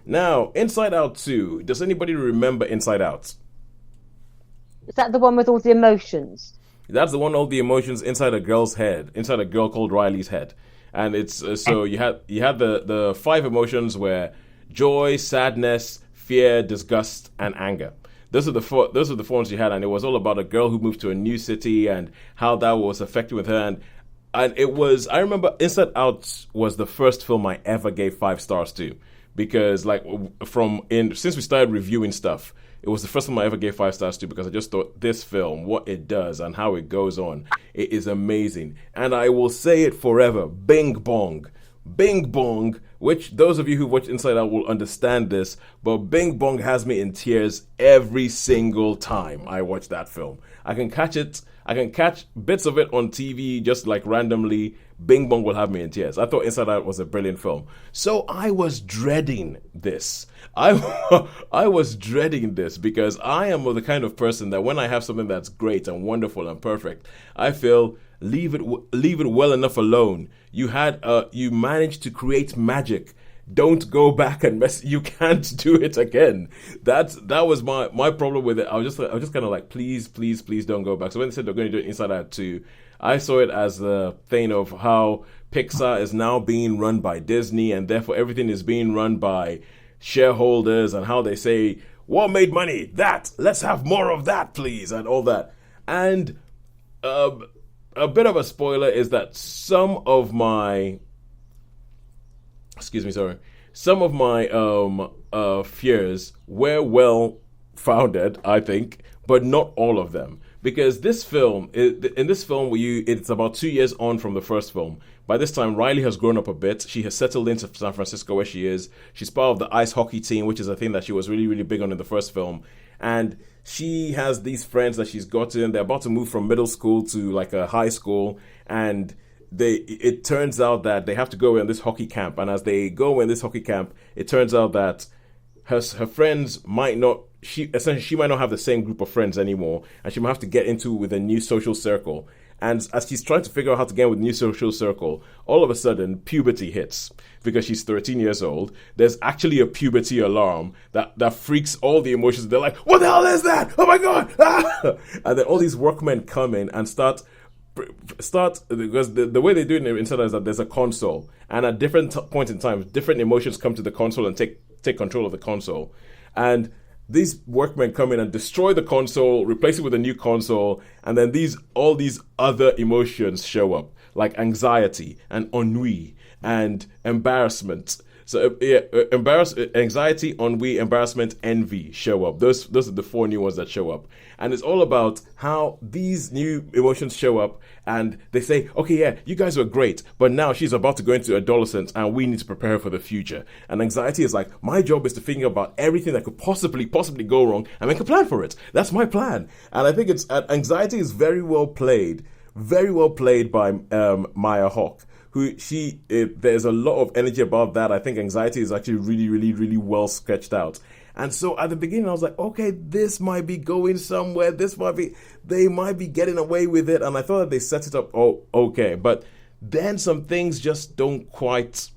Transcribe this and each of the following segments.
Now, Inside Out 2. Does anybody remember Inside Out? Is that the one with all the emotions? That's the one, all the emotions inside a girl's head, inside a girl called Riley's head. And it's so you had the five emotions where joy, sadness, fear, disgust, and anger. Those are the four ones you had, and it was all about a girl who moved to a new city and how that was affecting with her. And it was, I remember Inside Out was the first film I ever gave 5 stars to, because like from in since we started reviewing stuff, it was the first time I ever gave 5 stars to, because I just thought this film, what it does and how it goes on, it is amazing. And I will say it forever: Bing Bong. Bing Bong, which those of you who watch Inside Out will understand this, but Bing Bong has me in tears every single time I watch that film. I can catch bits of it on TV just like randomly. Bing Bong will have me in tears. I thought Inside Out was a brilliant film. So I was dreading this. I was dreading this because I am the kind of person that when I have something that's great and wonderful and perfect, I feel leave it well enough alone. You managed to create magic. Don't go back and mess. You can't do it again. That was my problem with it. I was just kind of like, please, please, please don't go back. So when they said they're going to do it Inside Out 2, I saw it as the thing of how Pixar is now being run by Disney, and therefore everything is being run by shareholders, and how they say, what made money? That. Let's have more of that, please, and all that. And a bit of a spoiler is that some of my fears were well founded, I think, but not all of them. Because in this film, it's about 2 years on from the first film. By this time, Riley has grown up a bit. She has settled into San Francisco, where she is. She's part of the ice hockey team, which is a thing that she was really, really big on in the first film. And she has these friends that she's gotten. They're about to move from middle school to like a high school, and it turns out that they have to go in this hockey camp. And as they go in this hockey camp, it turns out that her friends might not she might not have the same group of friends anymore, and she might have to get into with a new social circle. And as she's trying to figure out how to get with a new social circle, all of a sudden puberty hits, because she's 13 years old. There's actually a puberty alarm that freaks all the emotions. They're like, what the hell is that? Oh my god! Ah! And then all these workmen come in and start, because the way they do it inside is that there's a console, and at different points in time, different emotions come to the console and take control of the console. And these workmen come in and destroy the console, replace it with a new console, and then all these other emotions show up, like anxiety and ennui and embarrassment. So anxiety, ennui, embarrassment, envy show up. Those are the four new ones that show up, and it's all about how these new emotions show up. And they say, okay, yeah, you guys were great, but now she's about to go into adolescence, and we need to prepare her for the future. And anxiety is like, my job is to think about everything that could possibly go wrong and make a plan for it. That's my plan. And I think anxiety is very well played by Maya Hawke, there's a lot of energy about that. I think anxiety is actually really, really, really well sketched out. And so at the beginning, I was like, okay, this might be going somewhere. They might be getting away with it. And I thought that they set it up, okay. But then some things just don't quite.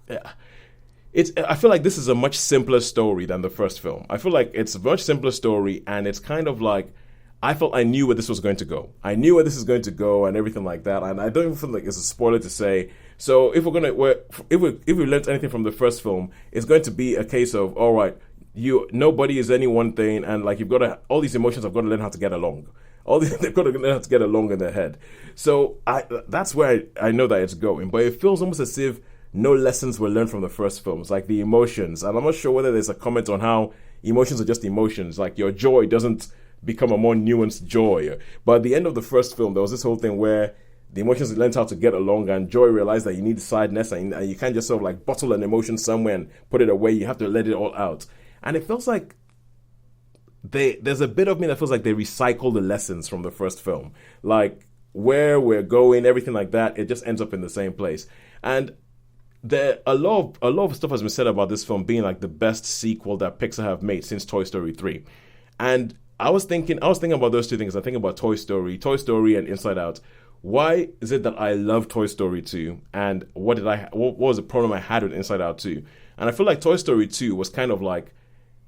I feel like this is a much simpler story than the first film. I feel like it's a much simpler story, and it's kind of like, I felt I knew where this was going to go. I knew where this is going to go and everything like that. And I don't even feel like it's a spoiler to say. So if we learned anything from the first film, it's going to be a case of, all right, nobody is any one thing, and like all these emotions have got to learn how to get along. They've got to learn how to get along in their head. So that's where I know that it's going. But it feels almost as if no lessons were learned from the first films, like the emotions. And I'm not sure whether there's a comment on how emotions are just emotions. Like your joy doesn't become a more nuanced joy. But at the end of the first film, there was this whole thing where the emotions learned how to get along, and joy realized that you need sadness, and you can't just sort of like bottle an emotion somewhere and put it away. You have to let it all out. And it feels like there's a bit of me that feels like they recycle the lessons from the first film. Like where we're going, everything like that, it just ends up in the same place. And a lot of stuff has been said about this film being like the best sequel that Pixar have made since Toy Story 3. And I was thinking about those two things. I think about Toy Story and Inside Out. Why is it that I love Toy Story 2, and what was the problem I had with Inside Out 2? And I feel like Toy Story 2 was kind of like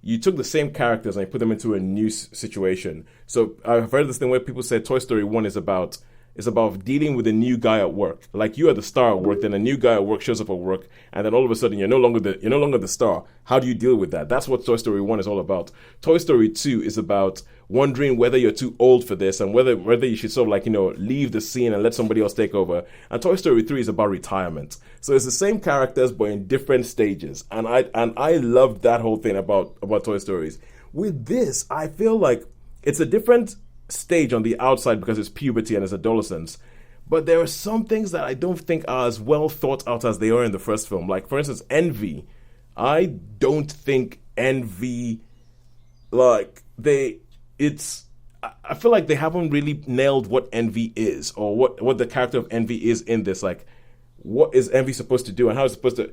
you took the same characters and you put them into a new situation. So I've heard this thing where people say Toy Story 1 is about dealing with a new guy at work. Like you are the star at work, then a new guy at work shows up at work, and then all of a sudden you're no longer the star. How do you deal with that? That's what Toy Story 1 is all about. Toy Story 2 is about wondering whether you're too old for this and whether you should sort of like, leave the scene and let somebody else take over. And Toy Story 3 is about retirement. So it's the same characters but in different stages. And I loved that whole thing about Toy Stories. With this, I feel like it's a different stage on the outside because it's puberty and it's adolescence, but there are some things that I don't think are as well thought out as they are in the first film. Like, for instance, envy. I don't think envy, like, I feel like they haven't really nailed what envy is or what the character of envy is in this. Like, what is envy supposed to do and how it's supposed to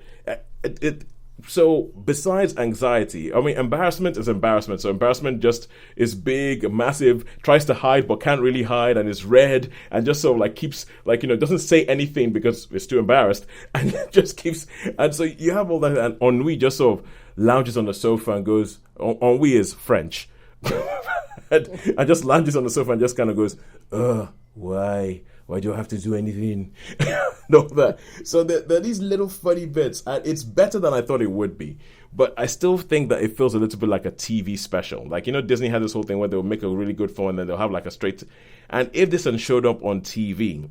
so besides anxiety, I mean, embarrassment is embarrassment. So embarrassment just is big, massive, tries to hide but can't really hide, and is red and just sort of like keeps like, doesn't say anything because it's too embarrassed, and just keeps. And so you have all that, and ennui just sort of lounges on the sofa and goes, ennui is French, and just lounges on the sofa and just kind of goes, why? Why do I have to do anything? No, that. So there are these little funny bits, and it's better than I thought it would be. But I still think that it feels a little bit like a TV special. Like, Disney had this whole thing where they'll make a really good film and then they'll have like a straight. And if this had showed up on TV,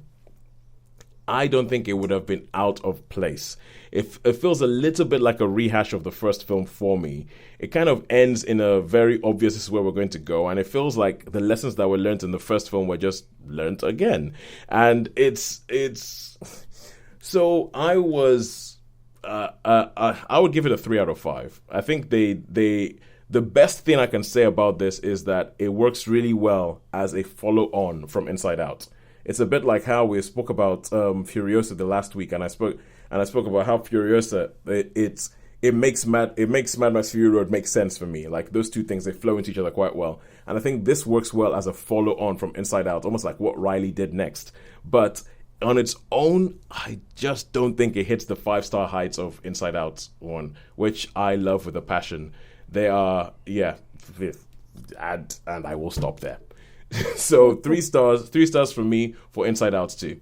I don't think it would have been out of place. It feels a little bit like a rehash of the first film for me. It kind of ends in a very obvious, this is where we're going to go, and it feels like the lessons that were learned in the first film were just learned again. And it's so I would give it a 3 out of 5. I think the best thing I can say about this is that it works really well as a follow-on from Inside Out. It's a bit like how we spoke about Furiosa the last week, and I spoke about how Furiosa it makes Mad Max Fury Road make sense for me. Like, those two things, they flow into each other quite well, and I think this works well as a follow-on from Inside Out, almost like what Riley did next. But on its own, I just don't think it hits the 5-star heights of Inside Out 1, which I love with a passion. They are, and I will stop there. So 3 stars from me for Inside Out 2.